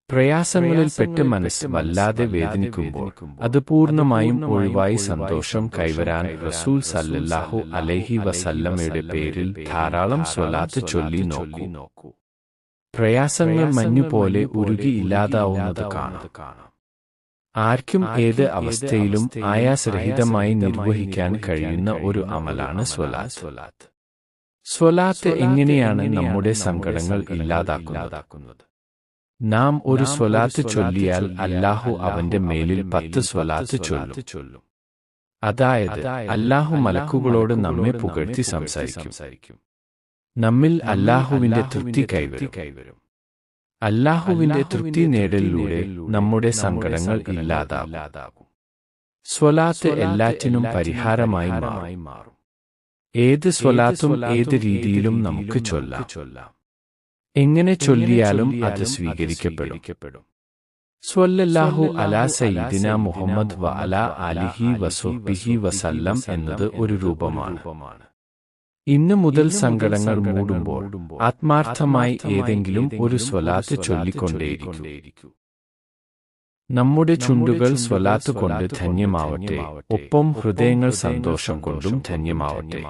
പ്രയാസങ്ങളിൽ പെട്ട് മനസ്സ് വല്ലാതെ വേദനിക്കുമ്പോൾ അത് പൂർണ്ണമായും ഒഴിവായി സന്തോഷം കൈവരാൻ റസൂൽ സല്ലല്ലാഹു അലൈഹി വസല്ലമയുടെ പേരിൽ ധാരാളം സ്വലാത്ത് ചൊല്ലി നോക്കൂ. പ്രയാസങ്ങൾ മഞ്ഞുപോലെ ഉരുകി ഇല്ലാതാവുന്നത് കാണാം. ആർക്കും ഏത് അവസ്ഥയിലും ആയാസരഹിതമായി നിർവഹിക്കാൻ കഴിയുന്ന ഒരു അമലാണ് സ്വലാത്ത്. സ്വലാത്ത് എങ്ങനെയാണ് നമ്മുടെ സങ്കടങ്ങൾ ഇല്ലാതാക്കുന്നത്? നാം ഒരു സ്വലാത്ത് ചൊല്ലിയാൽ അല്ലാഹു അവന്റെ മേലിൽ 10 സ്വലാത്ത് ചൊല്ലും. അതായത് അല്ലാഹു മലക്കുകളോട് നമ്മെ പുകഴ്ത്തി സംസാരിക്കും. നമ്മിൽ അല്ലാഹുവിന്റെ തൃപ്തി കൈവരും. അല്ലാഹുവിന്റെ തൃപ്തി നേടലിലൂടെ നമ്മുടെ സങ്കടങ്ങൾ ഇല്ലാതാകും. സ്വലാത്ത് എല്ലാറ്റിനും പരിഹാരമായി മാറും. ഏത് സ്വലാത്തും ഏത് രീതിയിലും നമുക്ക് ചൊല്ലാം. എങ്ങനെ ചൊല്ലിയാലും അത് സ്വീകരിക്കപ്പെടും. സ്വല്ലല്ലാഹു അലാ സയ്യിദിനാ മുഹമ്മദ് വ അലാ ആലിഹി വസ്വഹ്ബിഹി വസല്ലം എന്നത് ഒരു രൂപമാണ്. ഇന്നു മുതൽ സങ്കടങ്ങൾ മൂടുമ്പോൾ ആത്മാർത്ഥമായി ഏതെങ്കിലും ഒരു സ്വലാത്ത് ചൊല്ലിക്കൊണ്ടേയിരിക്കൂ. നമ്മുടെ ചുണ്ടുകൾ സ്വലാത്ത് കൊണ്ട് ധന്യമാവട്ടെ, ഒപ്പം ഹൃദയങ്ങൾ സന്തോഷം കൊണ്ടും ധന്യമാവട്ടെ.